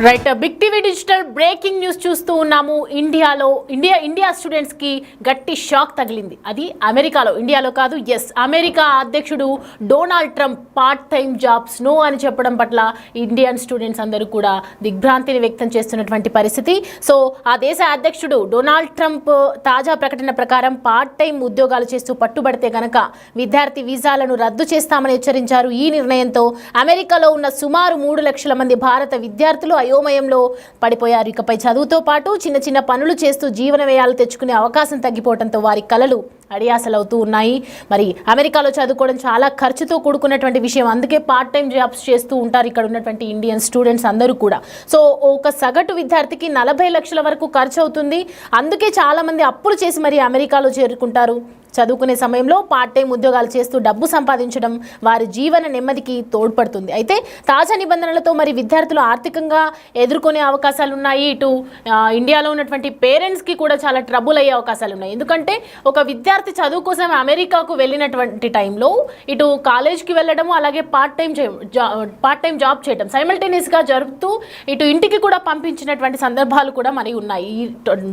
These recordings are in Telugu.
Right big TV digital breaking news చూస్తూ ఉన్నాము. ఇండియా స్టూడెంట్స్ కి గట్టి షాక్ తగిలింది. అది ఇండియాలో కాదు. అమెరికా అధ్యక్షుడు Donald Trump part time jobs no అని చెప్పడం పట్ల ఇండియన్ స్టూడెంట్స్ అందరూ కూడా దిగ్భ్రాంతిని వ్యక్తం చేస్తున్నటువంటి పరిస్థితి. సో ఆ దేశ అధ్యక్షుడు డొనాల్డ్ ట్రంప్ తాజా ప్రకటన ప్రకారం పార్ట్ టైం ఉద్యోగాలు చేస్తూ పట్టుబడితే గనక విద్యార్థి వీసాలను రద్దు చేస్తామని హెచ్చరించారు. ఈ నిర్ణయంతో అమెరికాలో ఉన్న సుమారు 3 లక్షల మంది భారత విద్యార్థులు అయోమయంలో పడిపోయారు. ఇకపై చదువుతో పాటు చిన్న చిన్న పనులు చేస్తూ జీవన వ్యయాలు తెచ్చుకునే అవకాశం తగ్గిపోవడంతో వారి కలలు అడియాసలవుతూ ఉన్నాయి. మరి అమెరికాలో చదువుకోవడం చాలా ఖర్చుతో కూడుకున్నటువంటి విషయం. అందుకే పార్ట్ టైం జాబ్స్ చేస్తూ ఉంటారు ఇక్కడ ఉన్నటువంటి ఇండియన్ స్టూడెంట్స్ అందరూ కూడా. సో ఒక సగటు విద్యార్థికి 40 లక్షల వరకు ఖర్చు అవుతుంది. అందుకే చాలామంది అప్పులు చేసి మరి అమెరికాలో చేరుకుంటారు. చదువుకునే సమయంలో పార్ట్ టైం ఉద్యోగాలు చేస్తూ డబ్బు సంపాదించడం వారి జీవన నెమ్మదికి తోడ్పడుతుంది. అయితే తాజా నిబంధనలతో మరి విద్యార్థులు ఆర్థికంగా ఎదుర్కొనే అవకాశాలు ఉన్నాయి. ఇటు ఇండియాలో ఉన్నటువంటి పేరెంట్స్కి కూడా చాలా ట్రబుల్ అయ్యే అవకాశాలు ఉన్నాయి. ఎందుకంటే ఒక విద్యార్థి చదువు కోసం అమెరికాకు వెళ్ళినటువంటి టైంలో ఇటు కాలేజ్కి వెళ్ళడము, అలాగే పార్ట్ టైం జాబ్ చేయడం సైమల్టేనియస్గా జరుపుతూ ఇటు ఇంటికి కూడా పంపించినటువంటి సందర్భాలు కూడా మరి ఉన్నాయి. ఈ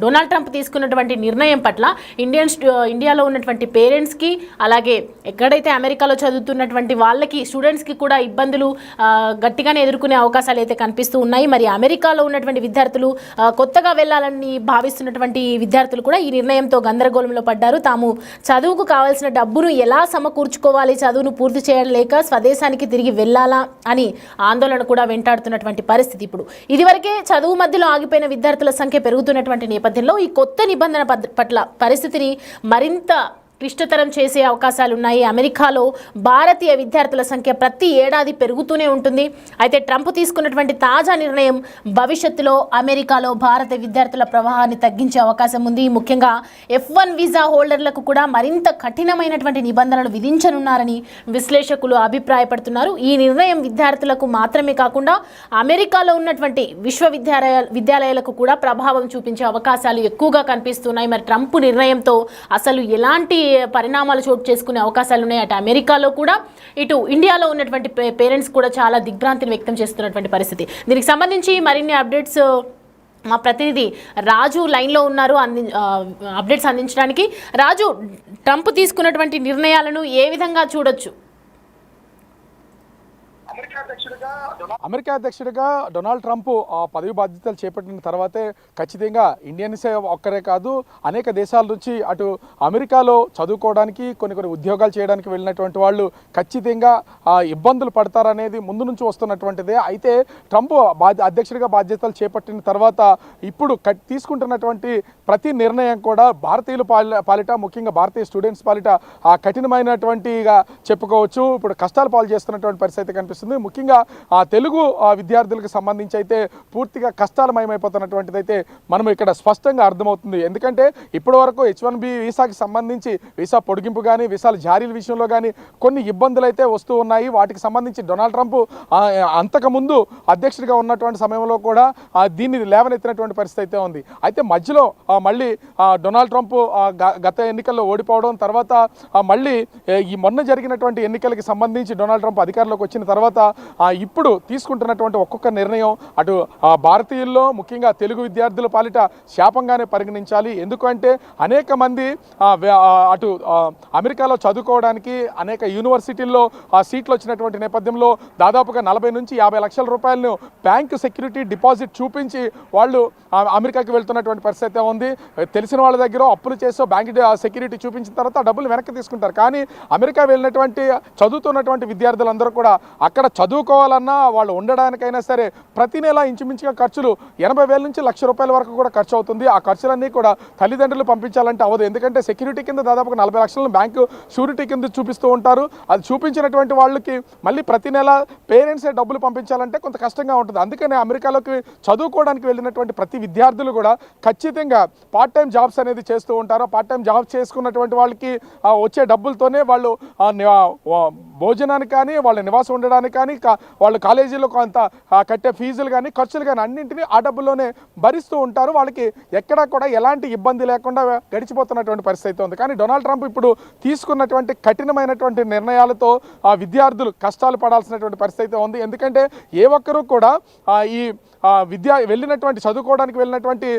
డొనాల్డ్ ట్రంప్ తీసుకున్నటువంటి నిర్ణయం పట్ల ఇండియాలో ఉన్న పేరెంట్స్కి, అలాగే ఎక్కడైతే అమెరికాలో చదువుతున్నటువంటి వాళ్ళకి స్టూడెంట్స్కి కూడా ఇబ్బందులు గట్టిగానే ఎదుర్కొనే అవకాశాలు అయితే కనిపిస్తూ ఉన్నాయి. మరి అమెరికాలో ఉన్నటువంటి విద్యార్థులు కొత్తగా వెళ్ళాలని భావిస్తున్నటువంటి విద్యార్థులు కూడా ఈ నిర్ణయంతో గందరగోళంలో పడ్డారు. తాము చదువుకు కావాల్సిన డబ్బును ఎలా సమకూర్చుకోవాలి, చదువును పూర్తి చేయలేక స్వదేశానికి తిరిగి వెళ్ళాలా అని ఆందోళన కూడా వెంటాడుతున్నటువంటి పరిస్థితి. ఇప్పుడు ఇదివరకే చదువు మధ్యలో ఆగిపోయిన విద్యార్థుల సంఖ్య పెరుగుతున్నటువంటి నేపథ్యంలో ఈ కొత్త నిబంధన పట్ల పరిస్థితిని మరింత క్లిష్టతరం చేసే అవకాశాలున్నాయి. అమెరికాలో భారతీయ విద్యార్థుల సంఖ్య ప్రతి ఏడాది పెరుగుతూనే ఉంటుంది. అయితే ట్రంప్ తీసుకున్నటువంటి తాజా నిర్ణయం భవిష్యత్తులో అమెరికాలో భారత విద్యార్థుల ప్రవాహాన్ని తగ్గించే అవకాశం ఉంది. ముఖ్యంగా F1 వీసా హోల్డర్లకు కూడా మరింత కఠినమైనటువంటి నిబంధనలు విధించనున్నారని విశ్లేషకులు అభిప్రాయపడుతున్నారు. ఈ నిర్ణయం విద్యార్థులకు మాత్రమే కాకుండా అమెరికాలో ఉన్నటువంటి విశ్వవిద్యాలయాలకు కూడా ప్రభావం చూపించే అవకాశాలు ఎక్కువగా కనిపిస్తున్నాయి. మరి ట్రంప్ నిర్ణయంతో అసలు ఎలాంటి పరిణామాలు చోటు చేసుకునే అవకాశాలు ఉన్నాయి. అటు అమెరికాలో కూడా ఇటు ఇండియాలో ఉన్నటువంటి పేరెంట్స్ కూడా చాలా దిగ్భ్రాంతిని వ్యక్తం చేస్తున్నటువంటి పరిస్థితి. దీనికి సంబంధించి మరిన్ని అప్డేట్స్ మా ప్రతినిధి రాజు లైన్లో ఉన్నారు అప్డేట్స్ అందించడానికి. రాజు, ట్రంప్ తీసుకున్నటువంటి నిర్ణయాలను ఏ విధంగా చూడొచ్చు? అమెరికా అధ్యక్షుడిగా డొనాల్డ్ ట్రంప్ పదవి బాధ్యతలు చేపట్టిన తర్వాతే ఖచ్చితంగా ఇండియన్స్ ఒక్కరే కాదు, అనేక దేశాల నుంచి అటు అమెరికాలో చదువుకోవడానికి కొన్ని ఉద్యోగాలు చేయడానికి వెళ్ళినటువంటి వాళ్ళు ఖచ్చితంగా ఇబ్బందులు పడతారనేది ముందు నుంచి వస్తున్నటువంటిదే. అయితే ట్రంప్ అధ్యక్షుడిగా బాధ్యతలు చేపట్టిన తర్వాత ఇప్పుడు తీసుకుంటున్నటువంటి ప్రతి నిర్ణయం కూడా భారతీయుల పాలిట, ముఖ్యంగా భారతీయ స్టూడెంట్స్ పాలిట కఠినమైనటువంటిగా చెప్పుకోవచ్చు. ఇప్పుడు కష్టాలు పాలు చేస్తున్నటువంటి పరిస్థితి కనిపిస్తుంది. ముఖ్యంగా తెలుగు విద్యార్థులకు సంబంధించి అయితే పూర్తిగా కష్టాలమయమైపోతున్నటువంటిది అయితే మనం ఇక్కడ స్పష్టంగా అర్థమవుతుంది. ఎందుకంటే ఇప్పటి వరకు H1B వీసాకి సంబంధించి వీసా పొడిగింపు కానీ, వీసాల జారీల విషయంలో కానీ కొన్ని ఇబ్బందులు అయితే వస్తూ ఉన్నాయి. వాటికి సంబంధించి డొనాల్డ్ ట్రంప్ అంతకుముందు అధ్యక్షుడిగా ఉన్నటువంటి సమయంలో కూడా దీన్ని లేవనెత్తినటువంటి పరిస్థితి అయితే ఉంది. అయితే మధ్యలో మళ్ళీ డొనాల్డ్ ట్రంప్ గత ఎన్నికల్లో ఓడిపోవడం, తర్వాత మళ్ళీ ఈ మొన్న జరిగినటువంటి ఎన్నికలకి సంబంధించి డొనాల్డ్ ట్రంప్ అధికారంలోకి వచ్చిన తర్వాత ఇప్పుడు తీసుకుంటున్నటువంటి ఒక్కొక్క నిర్ణయం అటు భారతీయుల్లో, ముఖ్యంగా తెలుగు విద్యార్థుల పాలిట శాపంగానే పరిగణించాలి. ఎందుకంటే అనేక మంది అటు అమెరికాలో చదువుకోవడానికి అనేక యూనివర్సిటీల్లో సీట్లు వచ్చినటువంటి నేపథ్యంలో దాదాపుగా 40 నుంచి 50 లక్షల రూపాయలను బ్యాంకు సెక్యూరిటీ డిపాజిట్ చూపించి వాళ్ళు అమెరికాకి వెళ్తున్నటువంటి పరిస్థితి ఉంది. తెలిసిన వాళ్ళ దగ్గర అప్పులు చేసో బ్యాంక్ సెక్యూరిటీ చూపించిన తర్వాత డబ్బులు వెనక్కి తీసుకుంటారు. కానీ అమెరికా వెళ్ళినటువంటి చదువుతున్నటువంటి విద్యార్థులందరూ కూడా అక్కడ చదువుకోవాలన్నా, వాళ్ళు ఉండడానికైనా సరే ప్రతి నెల ఇంచుమించుగా ఖర్చులు 80,000 నుంచి ₹1,00,000 వరకు కూడా ఖర్చు అవుతుంది. ఆ ఖర్చులన్నీ కూడా తల్లిదండ్రులు పంపించాలంటే అవ్వదు. ఎందుకంటే సెక్యూరిటీ కింద దాదాపుగా 40 లక్షలను బ్యాంకు షూరిటీ కింద చూపిస్తూ ఉంటారు. అది చూపించినటువంటి వాళ్ళకి మళ్ళీ ప్రతి నెల పేరెంట్సే డబ్బులు పంపించాలంటే కొంత కష్టంగా ఉంటుంది. అందుకనే అమెరికాలోకి చదువుకోవడానికి వెళ్ళినటువంటి ప్రతి విద్యార్థులు కూడా ఖచ్చితంగా పార్ట్ టైం జాబ్స్ అనేది చేస్తూ ఉంటారు. పార్ట్ టైం జాబ్స్ చేసుకున్నటువంటి వాళ్ళకి వచ్చే డబ్బులతోనే వాళ్ళు భోజనానికి కానీ, వాళ్ళ నివాసం ఉండడానికి కానీ వాళ్ళు కాలేజీలో కొంత కట్టే ఫీజులు కానీ ఖర్చులు కానీ అన్నింటినీ ఆ డబ్బుల్లోనే భరిస్తూ ఉంటారు. వాళ్ళకి ఎక్కడా కూడా ఎలాంటి ఇబ్బంది లేకుండా గడిచిపోతున్నటువంటి పరిస్థితి ఉంది. కానీ డొనాల్డ్ ట్రంప్ ఇప్పుడు తీసుకున్నటువంటి కఠినమైనటువంటి నిర్ణయాలతో విద్యార్థులు కష్టాలు పడాల్సినటువంటి పరిస్థితి ఉంది. ఎందుకంటే ఏ ఒక్కరూ కూడా ఈ చదువుకోవడానికి వెళ్ళినటువంటి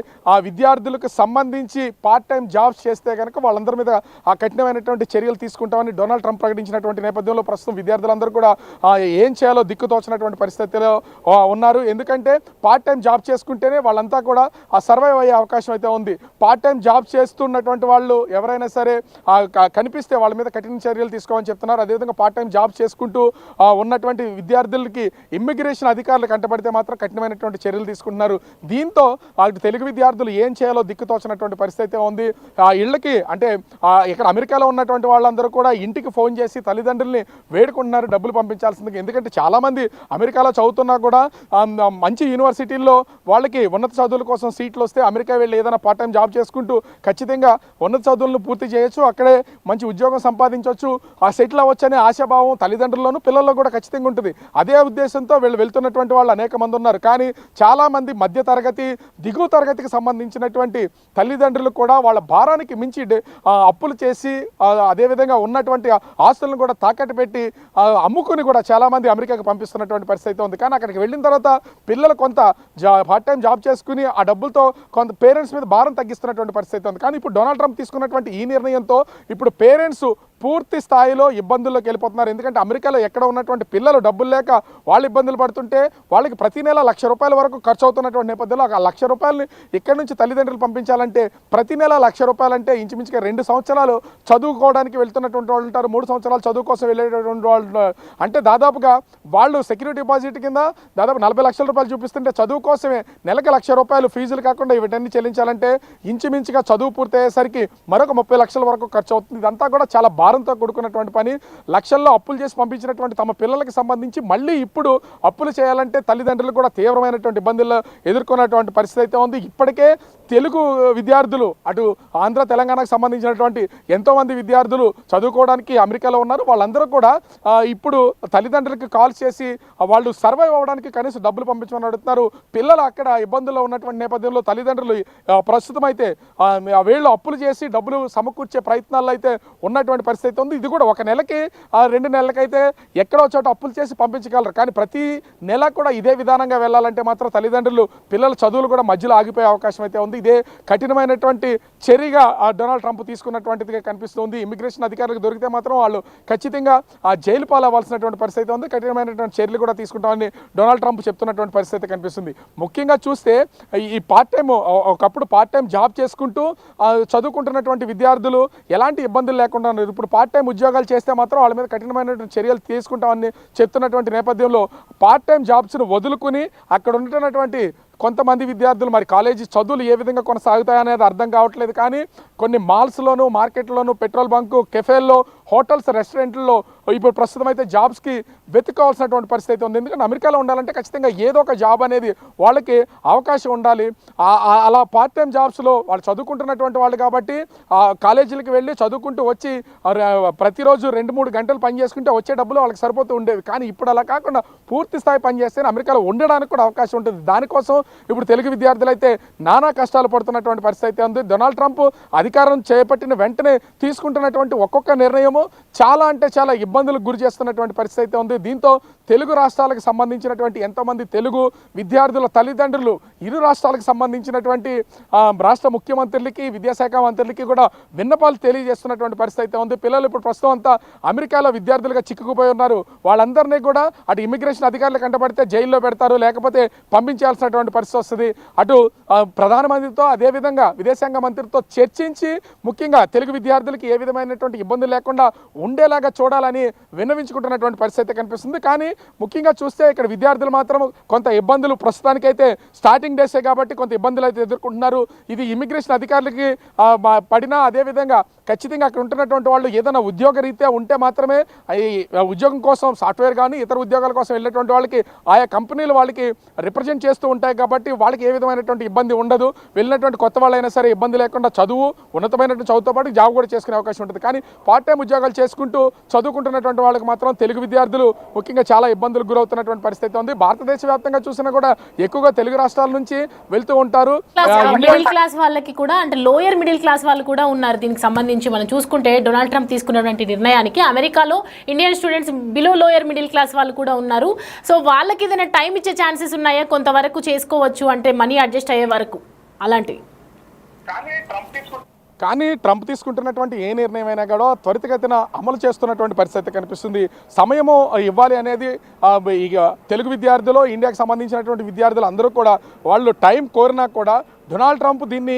విద్యార్థులకు సంబంధించి పార్ట్ టైం జాబ్స్ చేస్తే కనుక వాళ్ళందరి మీద కఠినమైనటువంటి చర్యలు తీసుకుంటామని డొనాల్డ్ ట్రంప్ ప్రకటించినటువంటి నేపథ్యంలో ప్రస్తుతం విద్యార్థులందరూ కూడా ఏం చేయాలో దిక్కుతోచినటువంటి పరిస్థితిలో ఉన్నారు. ఎందుకంటే పార్ట్ టైం జాబ్ చేసుకుంటేనే వాళ్ళంతా కూడా సర్వైవ్ అయ్యే అవకాశం అయితే ఉంది. పార్ట్ టైం జాబ్ చేస్తున్నటువంటి వాళ్ళు ఎవరైనా సరే కనిపిస్తే వాళ్ళ మీద కఠిన చర్యలు తీసుకోమని చెప్తున్నారు. అదేవిధంగా పార్ట్ టైం జాబ్ చేసుకుంటూ ఉన్నటువంటి విద్యార్థులకి ఇమ్మిగ్రేషన్ అధికారులు కంటపడితే మాత్రం కఠినమైనటువంటి చర్యలు తీసుకుంటున్నారు. దీంతో తెలుగు విద్యార్థులు ఏం చేయాలో దిక్కుతోచినటువంటి పరిస్థితి ఉంది. ఇళ్ళకి అంటే ఇక్కడ అమెరికాలో ఉన్నటువంటి వాళ్ళందరూ కూడా ఇంటికి ఫోన్ చేసి తల్లిదండ్రుల్ని వేడుకుంటున్నారు డబ్బులు పంపించాల్సింది. ఎందుకంటే చాలామంది అమెరికాలో చదువుతున్నా కూడా మంచి యూనివర్సిటీల్లో వాళ్ళకి ఉన్నత చదువుల కోసం సీట్లు వస్తే అమెరికా వెళ్ళి ఏదైనా పార్ట్ టైం జాబ్ చేసుకుంటూ ఖచ్చితంగా ఉన్నత చదువులను పూర్తి చేయొచ్చు, అక్కడే మంచి ఉద్యోగం సంపాదించవచ్చు, సెటిల్ అవ్వచ్చు అనే ఆశాభావం తల్లిదండ్రుల్లోనూ పిల్లల్లో కూడా ఖచ్చితంగా ఉంటుంది. అదే ఉద్దేశంతో వీళ్ళు వెళ్తున్నటువంటి వాళ్ళు అనేక మంది ఉన్నారు. కానీ చాలామంది మధ్య తరగతి దిగువ తరగతికి సంబంధించినటువంటి తల్లిదండ్రులు కూడా వాళ్ళ భారానికి మించి అప్పులు చేసి అదేవిధంగా ఉన్నటువంటి ఆస్తులను కూడా తాకట్టు పెట్టి అమ్ముకుని కూడా చాలామంది అమెరికాకి పంపిస్తున్నటువంటి పరిస్థితి ఉంది. కానీ అక్కడికి వెళ్ళిన తర్వాత పిల్లలు కొంత పార్ట్ టైం జాబ్ చేసుకుని ఆ డబ్బులతో కొంత పేరెంట్స్ మీద భారం తగ్గిస్తున్నటువంటి పరిస్థితి ఉంది. కానీ ఇప్పుడు డొనాల్డ్ ట్రంప్ తీసుకున్నటువంటి ఈ నిర్ణయంతో ఇప్పుడు పేరెంట్స్ పూర్తి స్థాయిలో ఇబ్బందుల్లోకి వెళ్ళిపోతున్నారు. ఎందుకంటే అమెరికాలో ఎక్కడ ఉన్నటువంటి పిల్లలు డబ్బులు లేక వాళ్ళు ఇబ్బందులు పడుతుంటే వాళ్ళకి ప్రతి నెల ₹1,00,000 వరకు ఖర్చు అవుతున్నటువంటి నేపథ్యంలో ఆ ₹1,00,000 ఇక్కడి నుంచి తల్లిదండ్రులు పంపించాలంటే ప్రతి నెల ₹1,00,000 అంటే ఇంచుమించుగా 2 సంవత్సరాలు చదువుకోవడానికి వెళ్తున్నటువంటి వాళ్ళు ఉంటారు, 3 సంవత్సరాలు చదువు కోసం వెళ్ళేటటువంటి వాళ్ళు అంటే దాదాపుగా వాళ్ళు సెక్యూరిటీ డిపాజిట్ కింద దాదాపు ₹40 లక్షలు చూపిస్తుంటే చదువు కోసమే నెలకు ₹1,00,000 ఫీజులు కాకుండా వీటన్ని చెల్లించాలంటే ఇంచుమించుగా చదువు పూర్తయ్యేసరికి మరొక ₹30 లక్షల వరకు ఖర్చు అవుతుంది. ఇదంతా కూడా చాలా భారంతో కూడుకున్నటువంటి పని. లక్షల్లో అప్పులు చేసి పంపించినటువంటి తమ పిల్లలకి సంబంధించి మళ్ళీ ఇప్పుడు అప్పులు చేయాలంటే తల్లిదండ్రులు కూడా తీవ్రమైనటువంటి ఇబ్బందులు ఎదుర్కొన్నటువంటి పరిస్థితి అయితే ఉంది. ఇప్పటికే తెలుగు విద్యార్థులు అటు ఆంధ్ర తెలంగాణకు సంబంధించినటువంటి ఎంతోమంది విద్యార్థులు చదువుకోవడానికి అమెరికాలో ఉన్నారు. వాళ్ళందరూ కూడా ఇప్పుడు తల్లిదండ్రులకు కాల్ చేసి వాళ్ళు సర్వైవ్ అవ్వడానికి కనీసం డబ్బులు పంపించమని అడుగుతున్నారు. పిల్లలు అక్కడ ఇబ్బందుల్లో ఉన్నటువంటి నేపథ్యంలో తల్లిదండ్రులు ప్రస్తుతం అయితే వీళ్ళు అప్పులు చేసి డబ్బులు సమకూర్చే ప్రయత్నాల్లో అయితే ఉన్నటువంటి పరిస్థితి ఉంది. ఇది కూడా ఒక నెలకి 2 నెలలకైతే ఎక్కడో చోట అప్పులు చేసి పంపించగలరు. కానీ ప్రతి నెల కూడా ఇదే విధానంగా వెళ్ళాలంటే మాత్రం తల్లిదండ్రులు పిల్లల చదువులు కూడా మధ్యలో ఆగిపోయే అవకాశం అయితే ఉంది. ఇదే కఠినమైనటువంటి చర్యగా డొనాల్డ్ ట్రంప్ తీసుకున్నటువంటిదిగా కనిపిస్తుంది. ఇమిగ్రేషన్ అధికారులకు దొరికితే మాత్రం వాళ్ళు ఖచ్చితంగా జైలు పాలవ్వాల్సినటువంటి పరిస్థితి ఉంది. కఠినమైనటువంటి చర్యలు కూడా తీసుకుంటామని డొనాల్డ్ ట్రంప్ చెప్తున్నటువంటి పరిస్థితి కనిపిస్తుంది. ముఖ్యంగా చూస్తే ఈ పార్ట్ టైం ఒకప్పుడు పార్ట్ టైం జాబ్ చేసుకుంటూ చదువుకుంటున్నటువంటి విద్యార్థులు ఎలాంటి ఇబ్బందులు లేకుండా ఉన్నారు. ఇప్పుడు పార్ట్ టైం ఉద్యోగాలు చేస్తే మాత్రం వాళ్ళ మీద కఠినమైనటువంటి చర్యలు తీసుకుంటామని చెప్తున్నటువంటి నేపథ్యంలో పార్ట్ టైం జాబ్స్ను వదులుకుని అక్కడ ఉంటున్నటువంటి కొంతమంది విద్యార్థులు మరి కాలేజీ చదువులు ఏ విధంగా కొనసాగుతాయనేది అర్థం కావట్లేదు. కానీ కొన్ని మాల్స్లోను, మార్కెట్లోను, పెట్రోల్ బంకు, కెఫేల్లో, హోటల్స్, రెస్టారెంట్లలో ఇప్పుడు ప్రస్తుతం అయితే జాబ్స్కి వెతుకోవాల్సినటువంటి పరిస్థితి ఉంది. ఎందుకంటే అమెరికాలో ఉండాలంటే ఖచ్చితంగా ఏదో ఒక జాబ్ అనేది వాళ్ళకి అవకాశం ఉండాలి. అలా పార్ట్ టైం జాబ్స్లో వాళ్ళు చదువుకుంటున్నటువంటి వాళ్ళు కాబట్టి కాలేజీలకు వెళ్ళి చదువుకుంటూ వచ్చి ప్రతిరోజు 2-3 గంటలు పని చేసుకుంటే వచ్చే డబ్బులు వాళ్ళకి సరిపోతూ ఉండేవి. కానీ ఇప్పుడు అలా కాకుండా పూర్తి స్థాయి పని చేస్తే అమెరికాలో ఉండడానికి కూడా అవకాశం ఉంటుంది. దానికోసం ఇప్పుడు తెలుగు విద్యార్థులు అయితే నానా కష్టాలు పడుతున్నటువంటి పరిస్థితి ఉంది. డొనాల్డ్ ట్రంప్ అధికారం చేపట్టిన వెంటనే తీసుకుంటున్నటువంటి ఒక్కొక్క నిర్ణయము చాలా అంటే చాలా ఇబ్బందులకు గురి చేస్తున్నటువంటి పరిస్థితి ఉంది. దీంతో తెలుగు రాష్ట్రాలకు సంబంధించినటువంటి ఎంతోమంది తెలుగు విద్యార్థుల తల్లిదండ్రులు ఇరు రాష్ట్రాలకు సంబంధించినటువంటి రాష్ట్ర ముఖ్యమంత్రులకి, విద్యాశాఖ మంత్రులకి కూడా విన్నపాలు తెలియజేస్తున్నటువంటి పరిస్థితి ఉంది. పిల్లలు ఇప్పుడు ప్రస్తుతం అంతా అమెరికాలో విద్యార్థులుగా చిక్కుకుపోయి ఉన్నారు. వాళ్ళందరినీ కూడా అటు ఇమిగ్రేషన్ అధికారులు కంటపడితే జైల్లో పెడతారు, లేకపోతే పంపించాల్సినటువంటి పరిస్థితి వస్తుంది. అటు ప్రధానమంత్రితో అదేవిధంగా విదేశాంగ మంత్రితో చర్చించి ముఖ్యంగా తెలుగు విద్యార్థులకి ఏ విధమైనటువంటి ఇబ్బందులు లేకుండా ఉండేలాగా చూడాలని విన్నవించుకుంటున్నటువంటి పరిస్థితి కనిపిస్తుంది. కానీ ముఖ్యంగా చూస్తే ఇక్కడ విద్యార్థులు మాత్రం కొంత ఇబ్బందులు ప్రస్తుతానికైతే స్టార్టింగ్ డేసే కాబట్టి కొంత ఇబ్బందులు అయితే ఎదుర్కొంటున్నారు. ఇది ఇమిగ్రేషన్ అధికారులకి పడినా అదేవిధంగా ఖచ్చితంగా అక్కడ ఉంటున్నటువంటి వాళ్ళు ఏదైనా ఉద్యోగ రీత్యా ఉంటే మాత్రమే ఉద్యోగం కోసం సాఫ్ట్వేర్ కానీ ఇతర ఉద్యోగాల కోసం వెళ్ళేటువంటి వాళ్ళకి ఆయా కంపెనీలు వాళ్ళకి రిప్రజెంట్ చేస్తూ ఉంటాయి కాబట్టి వాళ్ళకి ఏ విధమైనటువంటి ఇబ్బంది ఉండదు. వెళ్ళినటువంటి కొత్త వాళ్ళైనా సరే ఇబ్బంది లేకుండా చదువు ఉన్నతమైనటువంటి చదువుతో పాటు జాబ్ కూడా చేసుకునే అవకాశం ఉంటుంది. కానీ పార్ట్ టైం ఉద్యోగాలు చేసుకుంటూ చదువుకుంటున్న చదువుకుంటున్నటువంటి వాళ్ళకి మాత్రం తెలుగు విద్యార్థులు ముఖ్యంగా చాలా ఇబ్బందులకు గురవుతున్నటువంటి పరిస్థితి ఉంది. భారతదేశ వ్యాప్తంగా చూసినా కూడా ఎక్కువగా తెలుగు రాష్ట్రాల నుంచి వెళ్తూ ఉంటారు. మిడిల్ క్లాస్ వాళ్ళకి కూడా అంటే లోయర్ మిడిల్ క్లాస్ వాళ్ళు కూడా ఉన్నారు. దీనికి సంబంధించి మనం చూసుకుంటే డొనాల్డ్ ట్రంప్ తీసుకున్నటువంటి నిర్ణయానికి అమెరికాలో Indian students below lower middle class వాళ్ళు కూడా ఉన్నారు. సో వాళ్ళకి ఏదైనా టైం ఇచ్చే ఛాన్సెస్ ఉన్నాయా? కొంతవరకు చేసుకోవచ్చు అంటే మనీ అడ్జస్ట్ అయ్యే వరకు అలాంటివి. కానీ ట్రంప్ తీసుకుంటున్నటువంటి ఏ నిర్ణయమైనా కూడా త్వరితగతిన అమలు చేస్తున్నటువంటి పరిస్థితి కనిపిస్తుంది. సమయము ఇవ్వాలి అనేది ఇక తెలుగు విద్యార్థులు, ఇండియాకి సంబంధించినటువంటి విద్యార్థులు అందరూ కూడా వాళ్ళు టైం కోరినా కూడా డొనాల్డ్ ట్రంప్ దీన్ని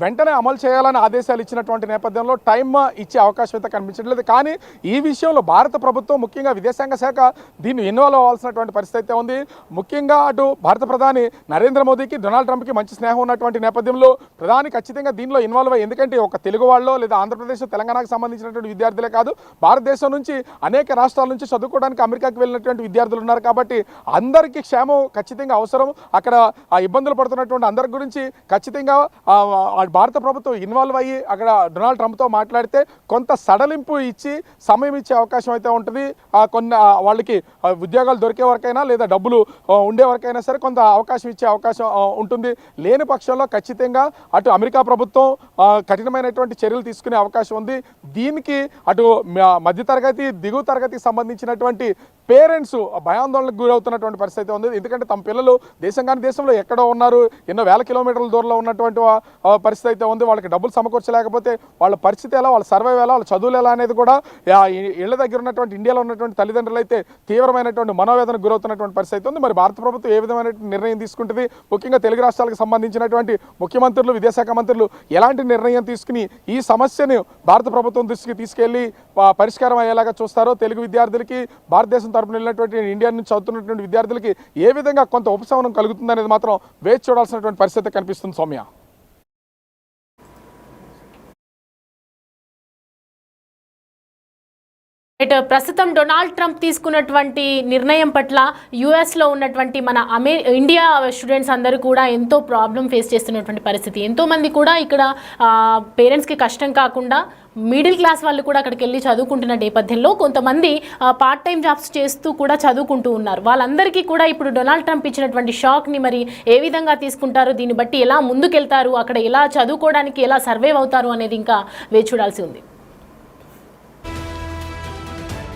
వెంటనే అమలు చేయాలని ఆదేశాలు ఇచ్చినటువంటి నేపథ్యంలో టైం ఇచ్చే అవకాశం అయితే కనిపించట్లేదు. కానీ ఈ విషయంలో భారత ప్రభుత్వం ముఖ్యంగా విదేశాంగ శాఖ దీన్ని ఇన్వాల్వ్ అవ్వాల్సినటువంటి పరిస్థితి ఉంది. ముఖ్యంగా అటు భారత ప్రధాని నరేంద్ర మోదీకి డొనాల్డ్ ట్రంప్కి మంచి స్నేహం ఉన్నటువంటి నేపథ్యంలో ప్రధాని ఖచ్చితంగా దీనిలో ఇన్వాల్వ్ అయ్యి, ఎందుకంటే ఒక తెలుగు వాళ్ళు లేదా ఆంధ్రప్రదేశ్ తెలంగాణకు సంబంధించినటువంటి విద్యార్థులే కాదు, భారతదేశం నుంచి అనేక రాష్ట్రాల నుంచి చదువుకోవడానికి అమెరికాకి వెళ్ళినటువంటి విద్యార్థులు ఉన్నారు. కాబట్టి అందరికీ క్షేమం ఖచ్చితంగా అవసరం. అక్కడ ఆ ఇబ్బందులు పడుతున్నటువంటి అందరి గురించి ఖచ్చితంగా భారత ప్రభుత్వం ఇన్వాల్వ్ అయ్యి అక్కడ డొనాల్డ్ ట్రంప్తో మాట్లాడితే కొంత సడలింపు ఇచ్చి సమయం ఇచ్చే అవకాశం అయితే ఉంటుంది. కొన్ని వాళ్ళకి ఉద్యోగాలు దొరికే వరకైనా లేదా డబ్బులు ఉండే వరకైనా సరే కొంత అవకాశం ఇచ్చే అవకాశం ఉంటుంది. లేని పక్షంలో ఖచ్చితంగా అటు అమెరికా ప్రభుత్వం కఠినమైనటువంటి చర్యలు తీసుకునే అవకాశం ఉంది. దీనికి అటు మధ్యతరగతి దిగువ తరగతికి సంబంధించినటువంటి పేరెంట్స్ భయాందోళనకు గురవుతున్నటువంటి పరిస్థితి ఉంది. ఎందుకంటే తమ పిల్లలు దేశం కాని దేశంలో ఎక్కడో ఉన్నారు, ఎన్నో వేల కిలోమీటర్ల దూరంలో ఉన్నటువంటి పరిస్థితి అయితే ఉంది. వాళ్ళకి డబ్బులు సమకూర్చలేకపోతే వాళ్ళ పరిస్థితి ఎలా, వాళ్ళ సర్వైవ్ ఎలా, వాళ్ళ చదువులు ఎలా అనేది కూడా ఇళ్ల దగ్గర ఉన్నటువంటి ఇండియాలో ఉన్నటువంటి తల్లిదండ్రులు అయితే తీవ్రమైనటువంటి మనోవేదనకు గురవుతున్నటువంటి పరిస్థితి ఉంది. మరి భారత ప్రభుత్వం ఏ విధమైన నిర్ణయం తీసుకుంటుంది, ముఖ్యంగా తెలుగు రాష్ట్రాలకు సంబంధించినటువంటి ముఖ్యమంత్రులు, విదేశాంగ మంత్రులు ఎలాంటి నిర్ణయం తీసుకుని ఈ సమస్యను భారత ప్రభుత్వం దృష్టికి తీసుకెళ్లి పరిష్కారం అయ్యేలాగా చూస్తారో, తెలుగు విద్యార్థులకి భారతదేశం తరపున వెళ్ళినటువంటి ఇండియా నుంచి చదువుతున్నటువంటి విద్యార్థులకి ఏ విధంగా కొంత ఉపశమనం కలుగుతుంది అనేది మాత్రం వేచి చూడాల్సినటువంటి పరిస్థితి కనిపిస్తుంది. సౌమ్య, ప్రస్తుతం డొనాల్డ్ ట్రంప్ తీసుకున్నటువంటి నిర్ణయం పట్ల యుఎస్లో ఉన్నటువంటి మన ఇండియా స్టూడెంట్స్ అందరూ కూడా ఎంతో ప్రాబ్లం ఫేస్ చేస్తున్నటువంటి పరిస్థితి. ఎంతోమంది కూడా ఇక్కడ పేరెంట్స్కి కష్టం కాకుండా మిడిల్ క్లాస్ వాళ్ళు కూడా అక్కడికి వెళ్ళి చదువుకుంటున్న నేపథ్యంలో కొంతమంది పార్ట్ టైం జాబ్స్ చేస్తూ కూడా చదువుకుంటూ ఉన్నారు. వాళ్ళందరికీ కూడా ఇప్పుడు డొనాల్డ్ ట్రంప్ ఇచ్చినటువంటి షాక్ని మరి ఏ విధంగా తీసుకుంటారు, దీన్ని బట్టి ఎలా ముందుకెళ్తారు, అక్కడ ఎలా చదువుకోవడానికి ఎలా సర్వైవ్ అవుతారు అనేది ఇంకా వేచి చూడాల్సి ఉంది.